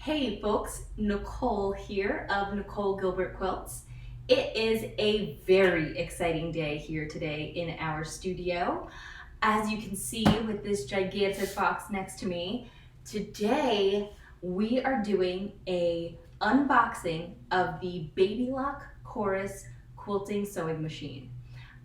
Hey folks, Nicole here of Nicole Gilbert Quilts. It is a very exciting day here today in our studio. As you can see with this gigantic box next to me, today we are doing a unboxing of the Baby Lock Chorus quilting sewing machine.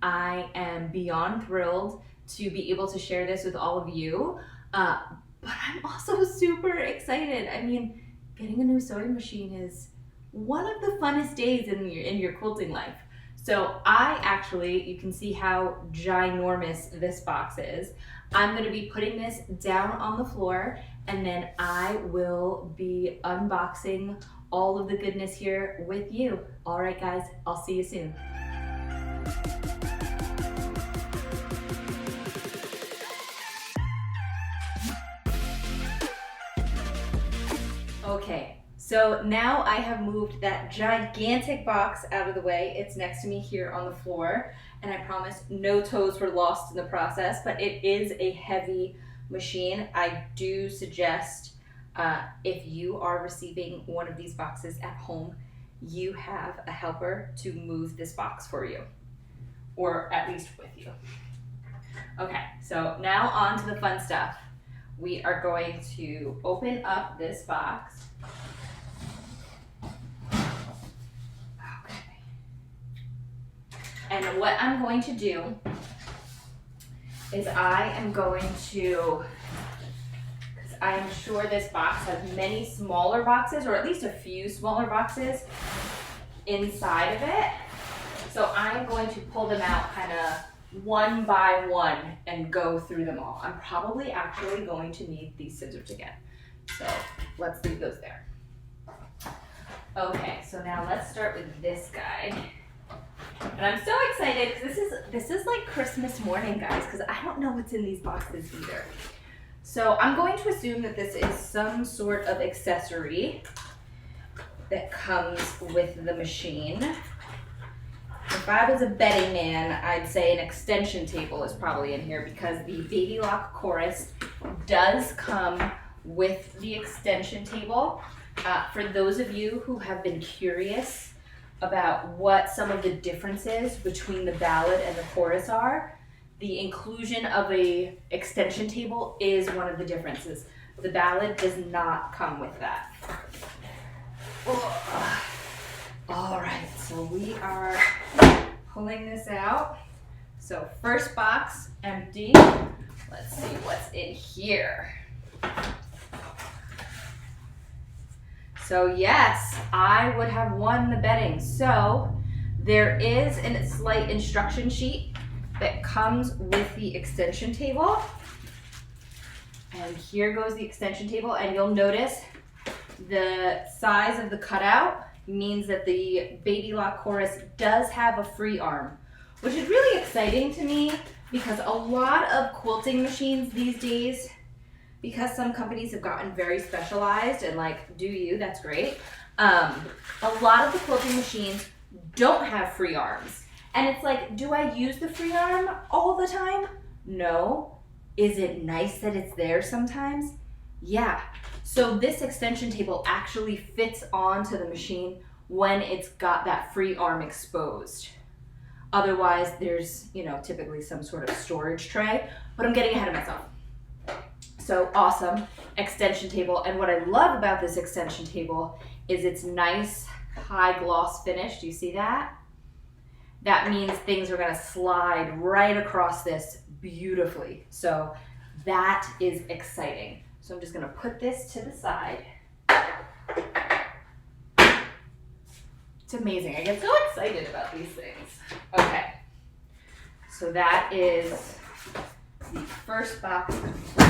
I am beyond thrilled to be able to share this with all of you, but I'm also super excited. I mean, getting a new sewing machine is one of the funnest days in your quilting life. So you can see how ginormous this box is. I'm gonna be putting this down on the floor, and then I will be unboxing all of the goodness here with you. All right guys, I'll see you soon. Okay, so now I have moved that gigantic box out of the way. It's next to me here on the floor, and I promise no toes were lost in the process, but it is a heavy machine. I do suggest if you are receiving one of these boxes at home, you have a helper to move this box for you, or at least with you. Okay, so now on to the fun stuff. We are going to open up this box. Okay. And what I'm going to do is I am going to, because I am sure this box has many smaller boxes, or at least a few smaller boxes inside of it. So I'm going to pull them out kind of one by one and go through them all. I'm probably actually going to need these scissors again. So let's leave those there. Okay, so now let's start with this guy. And I'm so excited because this is like Christmas morning, guys, because I don't know what's in these boxes either. So I'm going to assume that this is some sort of accessory that comes with the machine. If I was a betting man, I'd say an extension table is probably in here, because the Baby Lock Chorus does come with the extension table. For those of you who have been curious about what some of the differences between the Ballad and the Chorus are, the inclusion of a extension table is one of the differences. The Ballad does not come with that. Oh. All right, so we are pulling this out. So first box, empty. Let's see what's in here. So yes, I would have won the betting. So there is a slight instruction sheet that comes with the extension table. And here goes the extension table, and you'll notice the size of the cutout means that the Baby Lock Chorus does have a free arm, which is really exciting to me, because a lot of quilting machines these days, because some companies have gotten very specialized and like, do you, that's great. A lot of the quilting machines don't have free arms. And it's like, do I use the free arm all the time? No. Is it nice that it's there sometimes? Yeah. So this extension table actually fits onto the machine when it's got that free arm exposed. Otherwise, there's, typically some sort of storage tray, but I'm getting ahead of myself. So awesome extension table. And what I love about this extension table is its nice high gloss finish. Do you see that? That means things are gonna slide right across this beautifully. So that is exciting. So I'm just gonna put this to the side. It's amazing. I get so excited about these things. Okay, so that is the first box complete.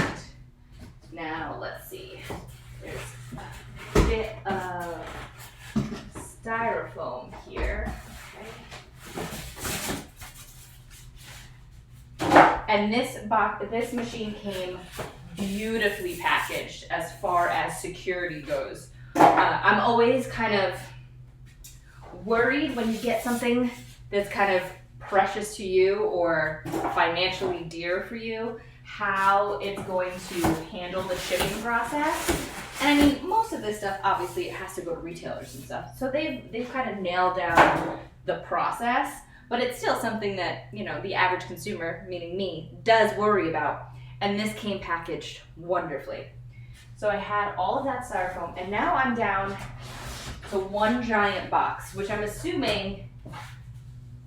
Now let's see. There's a bit of styrofoam here. Okay. And this machine came beautifully packaged as far as security goes. I'm always kind of worried when you get something that's kind of precious to you or financially dear for you, how it's going to handle the shipping process. And I mean, most of of this stuff, obviously it has to go to retailers and stuff. So they've kind of nailed down the process, but it's still something that, you know, the average consumer, meaning me, does worry about. And this came packaged wonderfully. So I had all of that styrofoam, and now I'm down to one giant box, which I'm assuming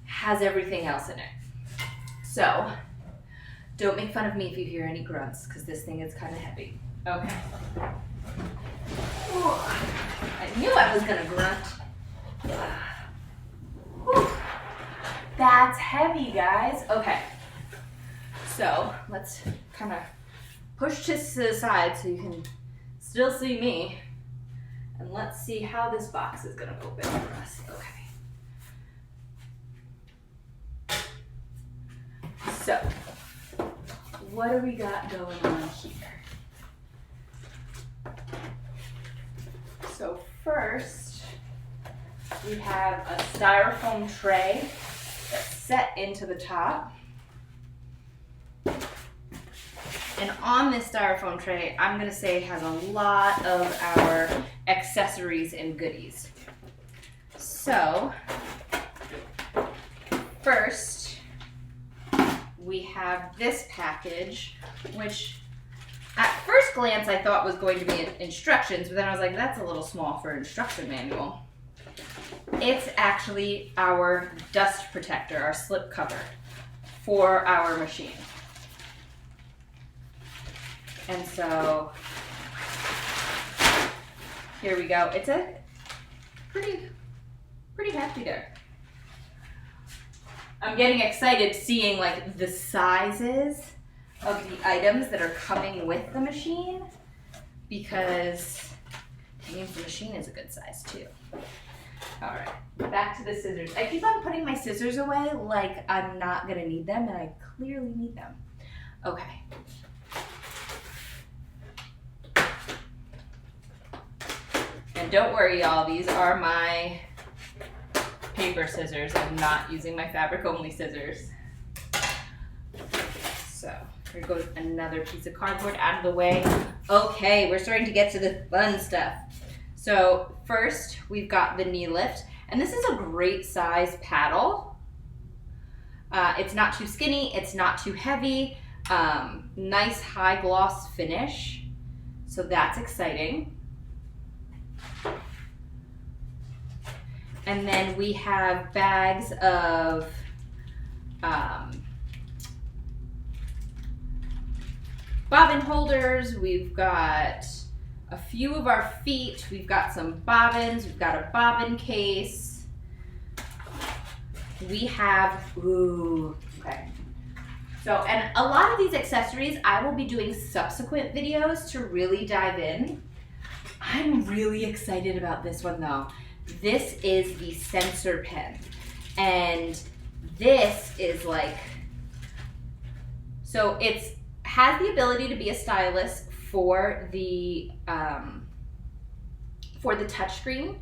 has everything else in it. So don't make fun of me if you hear any grunts, because this thing is kind of heavy. Okay. Ooh, I knew I was gonna grunt. Whew. That's heavy, guys. Okay. So let's kind of push this to the side so you can still see me. And let's see how this box is gonna open for us. Okay. So, what do we got going on here? So first, we have a styrofoam tray that's set into the top. And on this styrofoam tray, I'm gonna say has a lot of our accessories and goodies. So, first, we have this package, which at first glance I thought was going to be instructions, but then I was like, that's a little small for an instruction manual. It's actually our dust protector, our slip cover for our machine. And so here we go. It's a pretty hefty there. I'm getting excited seeing like the sizes of the items that are coming with the machine, because it means the machine is a good size too. All right, back to the scissors. I keep on putting my scissors away like I'm not gonna need them, and I clearly need them. Okay. And don't worry, y'all, these are my paper scissors. I'm not using my fabric only scissors. So here goes another piece of cardboard out of the way. Okay, we're starting to get to the fun stuff. So first we've got the knee lift, and this is a great size paddle. It's not too skinny, it's not too heavy, nice high gloss finish. So that's exciting. And then we have bags of bobbin holders. We've got a few of our feet. We've got some bobbins. We've got a bobbin case. We have, okay. So, and a lot of these accessories, I will be doing subsequent videos to really dive in. I'm really excited about this one though. This is the sensor pen, and this is like, so it's has the ability to be a stylus for the touchscreen.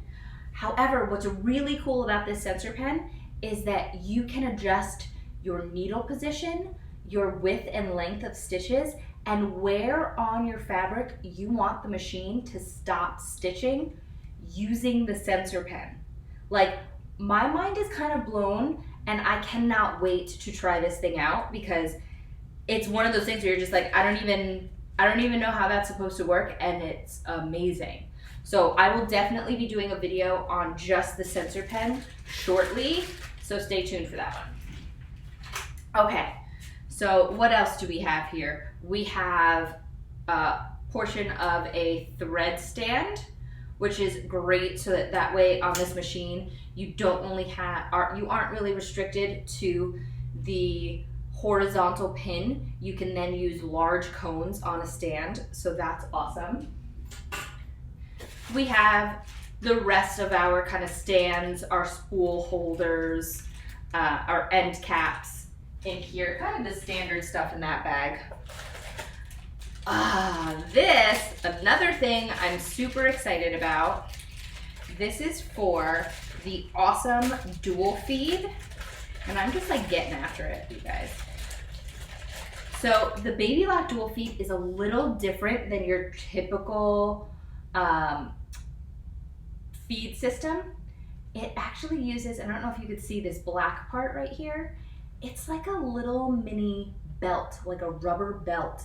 However, what's really cool about this sensor pen is that you can adjust your needle position, your width and length of stitches, and where on your fabric you want the machine to stop stitching using the sensor pen. Like, my mind is kind of blown, and I cannot wait to try this thing out, because it's one of those things where you're just like, I don't even know how that's supposed to work, and it's amazing. So I will definitely be doing a video on just the sensor pen shortly, so stay tuned for that one. Okay, so what else do we have here? We have a portion of a thread stand, which is great, so that way on this machine you don't only have, you aren't really restricted to the horizontal pin. You can then use large cones on a stand, so that's awesome. We have the rest of our kind of stands, our spool holders, our end caps in here, kind of the standard stuff in that bag. This, another thing I'm super excited about. This is for the awesome dual feed, and I'm just like getting after it, you guys. So the Baby Lock dual feed is a little different than your typical feed system, it actually uses, and I don't know if you could see this black part right here, it's like a little mini belt, like a rubber belt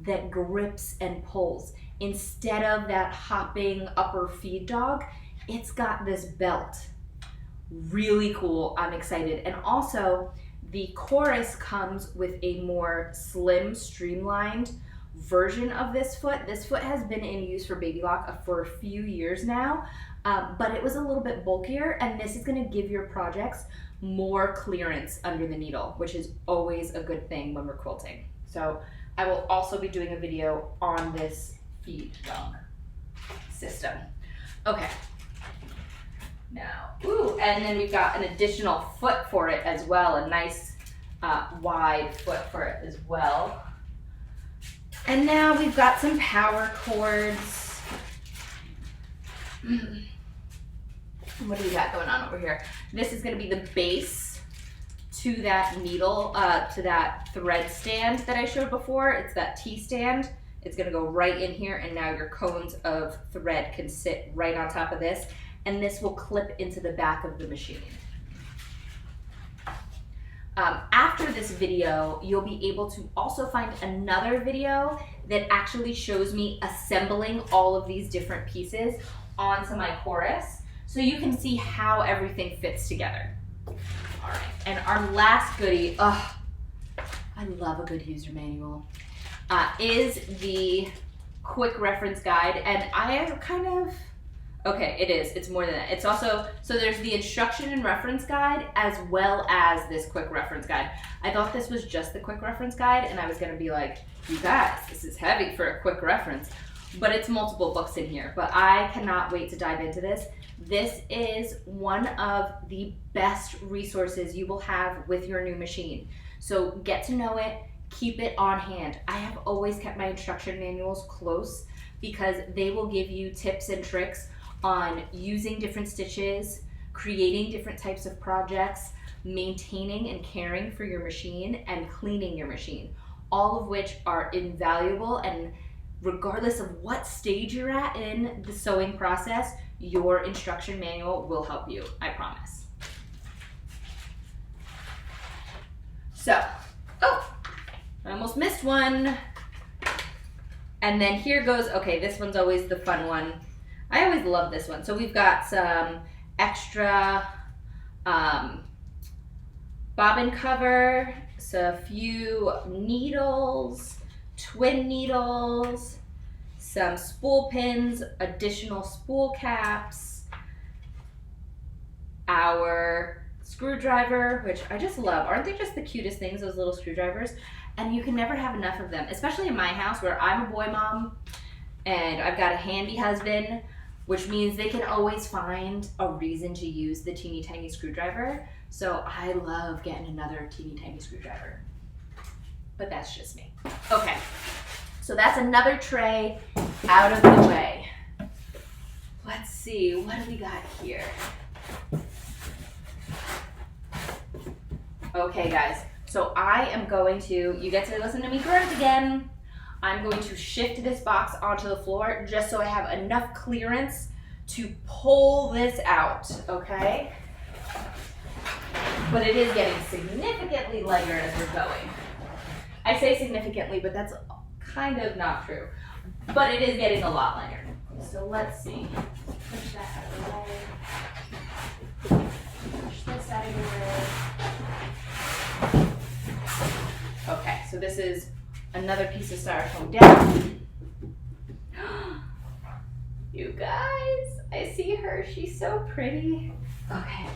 that grips and pulls. Instead of that hopping upper feed dog, it's got this belt. Really cool, I'm excited. And also, the chorus comes with a more slim, streamlined version of this foot. This foot has been in use for baby lock for a few years now, but it was a little bit bulkier, and this is gonna give your projects more clearance under the needle, which is always a good thing when we're quilting. So I will also be doing a video on this feed dog system. Okay. Now, ooh, and then we've got an additional foot for it as well, a nice wide foot for it as well. And now we've got some power cords. What do we got going on over here? This is gonna be the base to that needle, to that thread stand that I showed before. It's that T-stand. It's gonna go right in here, and now your cones of thread can sit right on top of this, and this will clip into the back of the machine. After this video, you'll be able to also find another video that actually shows me assembling all of these different pieces onto my chorus, so you can see how everything fits together. All right, and our last goodie, I love a good user manual, is the quick reference guide. And I am kind of, okay, it's more than that. It's also, so there's the instruction and reference guide as well as this quick reference guide. I thought this was just the quick reference guide, and I was gonna be like, you guys, this is heavy for a quick reference, but it's multiple books in here. But I cannot wait to dive into this. This is one of the best resources you will have with your new machine. So get to know it, keep it on hand. I have always kept my instruction manuals close because they will give you tips and tricks on using different stitches, creating different types of projects, maintaining and caring for your machine, and cleaning your machine, all of which are invaluable. And regardless of what stage you're at in the sewing process, your instruction manual will help you, I promise. So, oh, I almost missed one. And then here goes, okay, this one's always the fun one. I always love this one. So we've got some extra bobbin cover, so a few needles, twin needles, some spool pins, additional spool caps, our screwdriver, which I just love. Aren't they just the cutest things, those little screwdrivers? And you can never have enough of them, especially in my house where I'm a boy mom and I've got a handy husband, which means they can always find a reason to use the teeny tiny screwdriver. So I love getting another teeny tiny screwdriver, but that's just me. Okay, so that's another tray out of the way. Let's see, what do we got here? Okay guys, so I am going to, you get to listen to me grunt again. I'm going to shift this box onto the floor just so I have enough clearance to pull this out, okay? But it is getting significantly lighter as we're going. I say significantly, but that's kind of not true. But it is getting a lot lighter. So let's see. Push that out of the way. Push this out of the way. Okay, so this is another piece of styrofoam down. You guys, I see her. She's so pretty. Okay.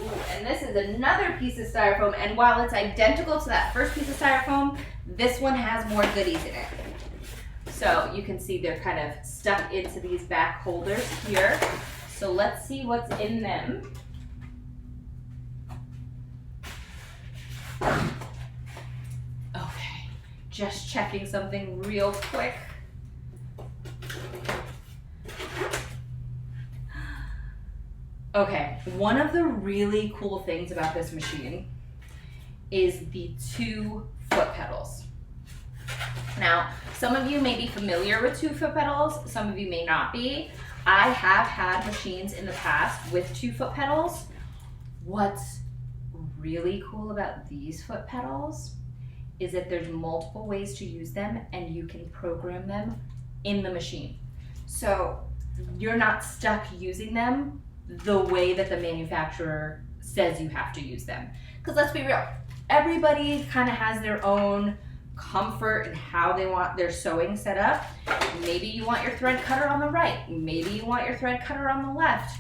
Ooh, and this is another piece of styrofoam, and while it's identical to that first piece of styrofoam, this one has more goodies in it. So you can see they're kind of stuck into these back holders here. So let's see what's in them. Okay, just checking something real quick. Okay, one of the really cool things about this machine is the 2 foot pedals. Now, some of you may be familiar with 2 foot pedals, some of you may not be. I have had machines in the past with 2 foot pedals. What's really cool about these foot pedals is that there's multiple ways to use them and you can program them in the machine. So you're not stuck using them the way that the manufacturer says you have to use them. Because let's be real, everybody kind of has their own comfort and how they want their sewing set up. Maybe you want your thread cutter on the right, maybe you want your thread cutter on the left.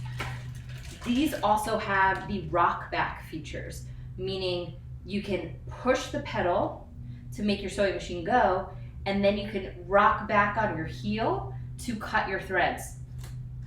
These also have the rock back features, meaning you can push the pedal to make your sewing machine go, and then you can rock back on your heel to cut your threads.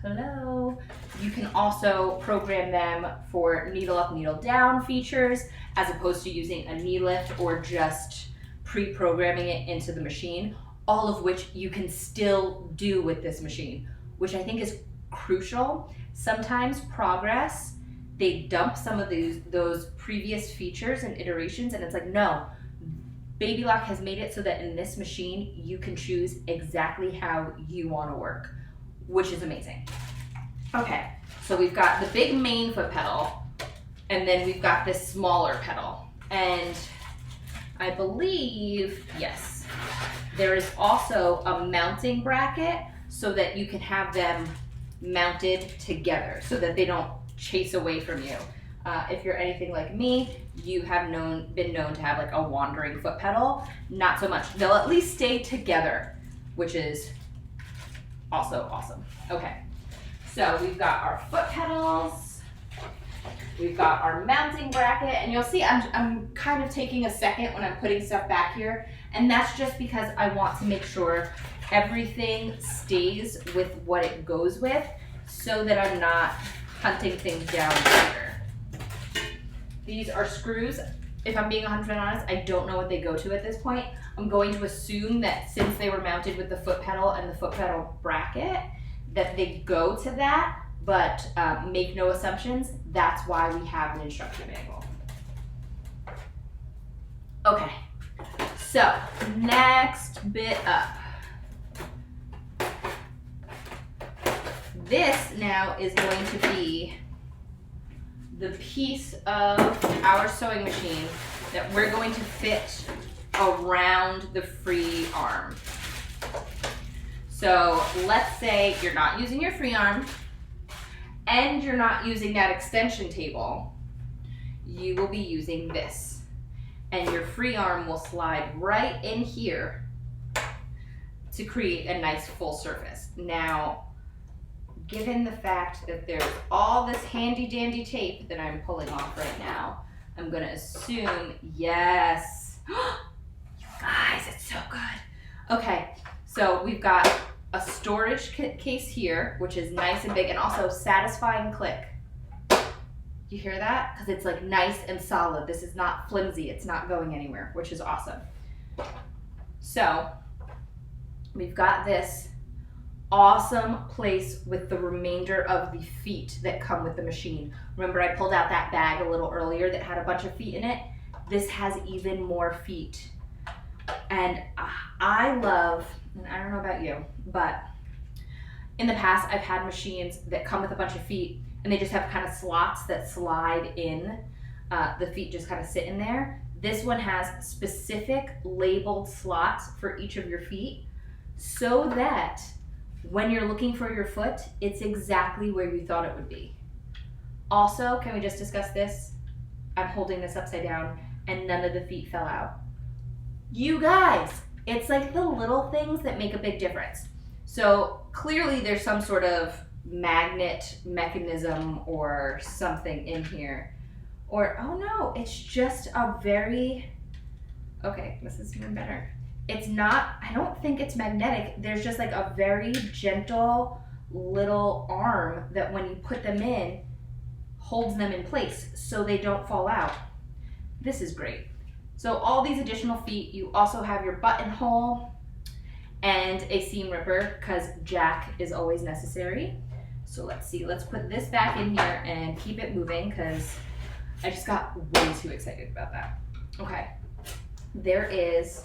Hello. You can also program them for needle up, needle down features, as opposed to using a knee lift or just pre-programming it into the machine, all of which you can still do with this machine, which I think is crucial. Sometimes Progress, they dump some of those previous features and iterations, and it's like, no, Baby Lock has made it so that in this machine, you can choose exactly how you want to work, which is amazing. Okay, so we've got the big main foot pedal, and then we've got this smaller pedal. And I believe, yes, there is also a mounting bracket so that you can have them mounted together so that they don't chase away from you. If you're anything like me, you have been known to have like a wandering foot pedal. Not so much. They'll at least stay together, which is also awesome. Okay, so we've got our foot pedals, we've got our mounting bracket, and you'll see I'm kind of taking a second when I'm putting stuff back here, and that's just because I want to make sure everything stays with what it goes with so that I'm not hunting things down later. These are screws. If I'm being 100% honest, I don't know what they go to at this point. I'm going to assume that since they were mounted with the foot pedal and the foot pedal bracket, that they go to that, but make no assumptions. That's why we have an instruction manual. Okay, so next bit up. This now is going to be the piece of our sewing machine that we're going to fit around the free arm. So let's say you're not using your free arm and you're not using that extension table. You will be using this, and your free arm will slide right in here to create a nice full surface. Now, given the fact that there's all this handy dandy tape that I'm pulling off right now, I'm gonna assume, yes. You guys, it's so good. Okay, so we've got a storage case here, which is nice and big and also satisfying click. You hear that? Because it's like nice and solid. This is not flimsy, it's not going anywhere, which is awesome. So we've got this awesome place with the remainder of the feet that come with the machine. Remember I pulled out that bag a little earlier that had a bunch of feet in it? This has even more feet. And I love, and I don't know about you, but in the past I've had machines that come with a bunch of feet and they just have kind of slots that slide in. The feet just kind of sit in there. This one has specific labeled slots for each of your feet so that when you're looking for your foot, it's exactly where you thought it would be. Also, can we just discuss this? I'm holding this upside down and none of the feet fell out. You guys, it's like the little things that make a big difference. So clearly there's some sort of magnet mechanism or something in here. Or, oh no, it's just a very, okay, this is even better. It's not, I don't think it's magnetic. There's just like a very gentle little arm that when you put them in, holds them in place so they don't fall out. This is great. So all these additional feet, you also have your buttonhole and a seam ripper because jack is always necessary. So let's see, let's put this back in here and keep it moving because I just got way too excited about that. Okay, there is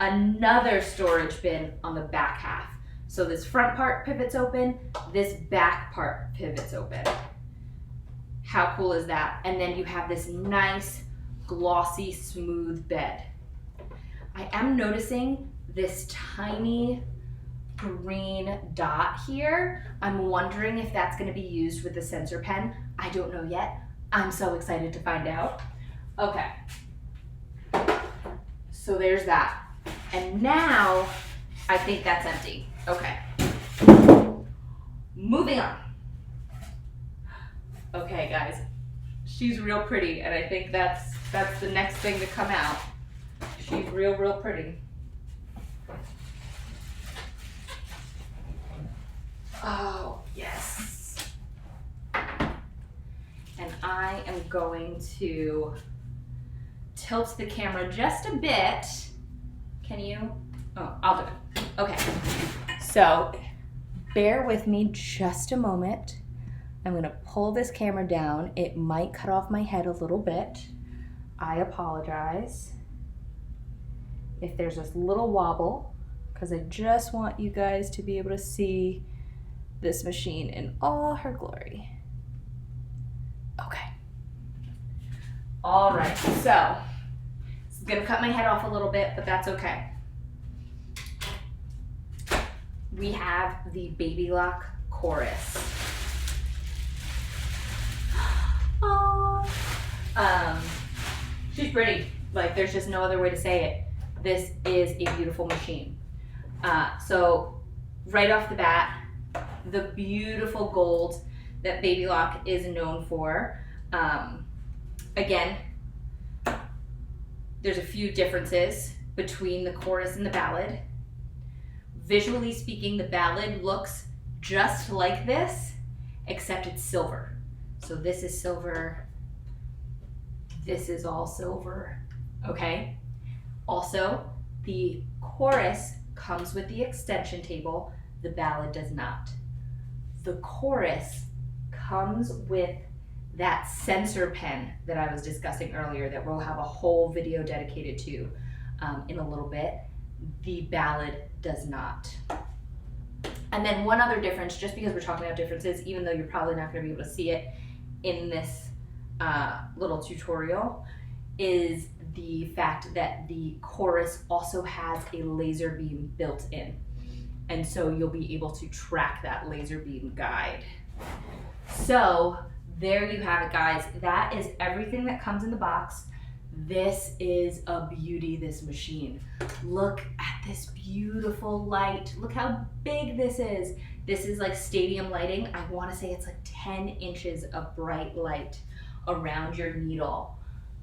another storage bin on the back half. So this front part pivots open, this back part pivots open. How cool is that? And then you have this nice, glossy, smooth bed. I am noticing this tiny green dot here. I'm wondering if that's gonna be used with the sensor pen. I don't know yet. I'm so excited to find out. Okay, so there's that. And now, I think that's empty. Okay, moving on. Okay guys, she's real pretty, and I think that's the next thing to come out. She's real pretty. Oh, yes. And I am going to tilt the camera just a bit. Can you? Oh, I'll do it. Okay. So, bear with me just a moment. I'm gonna pull this camera down. It might cut off my head a little bit. I apologize if there's this little wobble, because I just want you guys to be able to see this machine in all her glory. Okay. All right, so it's gonna cut my head off a little bit, but that's okay. We have the Baby Lock chorus. Oh, she's pretty. Like, there's just no other way to say it. This is a beautiful machine. So right off the bat, the beautiful gold that Baby Lock is known for. Again, there's a few differences between the chorus and the ballad. Visually speaking, the ballad looks just like this, except it's silver. So this is silver, this is all silver, okay? Also, the chorus comes with the extension table, the ballad does not. The chorus comes with that sensor pen that I was discussing earlier that we'll have a whole video dedicated to in a little bit. The ballad does not. And then one other difference, just because we're talking about differences, even though you're probably not going to be able to see it in this little tutorial, is the fact that the chorus also has a laser beam built in. And so you'll be able to track that laser beam guide. So there you have it, guys. That is everything that comes in the box. This is a beauty, this machine. Look at this beautiful light. Look how big this is. This is like stadium lighting. I want to say it's like 10 inches of bright light around your needle.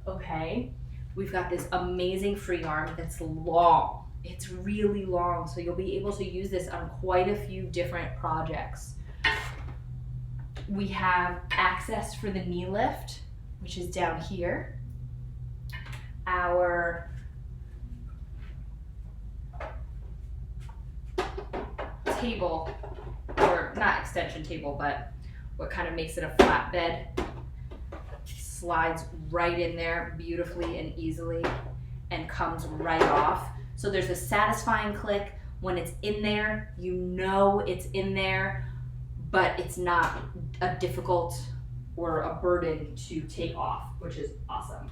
Okay, we've got this amazing free arm that's long. It's really long, so you'll be able to use this on quite a few different projects. We have access for the knee lift, which is down here. Our table, or not extension table, but what kind of makes it a flat bed, slides right in there beautifully and easily and comes right off. So there's a satisfying click. When it's in there, you know it's in there, but it's not a difficult or a burden to take off, which is awesome.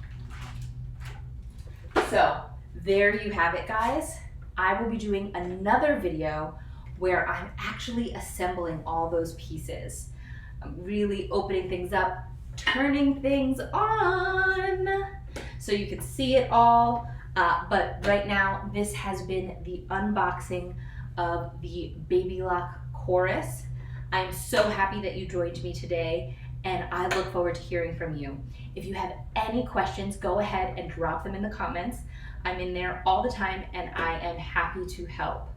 So there you have it, guys. I will be doing another video where I'm actually assembling all those pieces. I'm really opening things up, turning things on so you can see it all. But right now, this has been the unboxing of the Baby Lock chorus. I'm so happy that you joined me today, and I look forward to hearing from you. If you have any questions, go ahead and drop them in the comments. I'm in there all the time, and I am happy to help.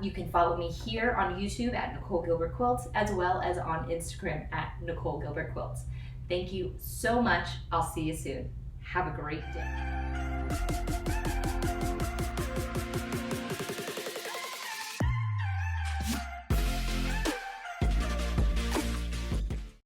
You can follow me here on YouTube at Nicole Gilbert Quilts, as well as on Instagram at Nicole Gilbert Quilts. Thank you so much. I'll see you soon. Have a great day.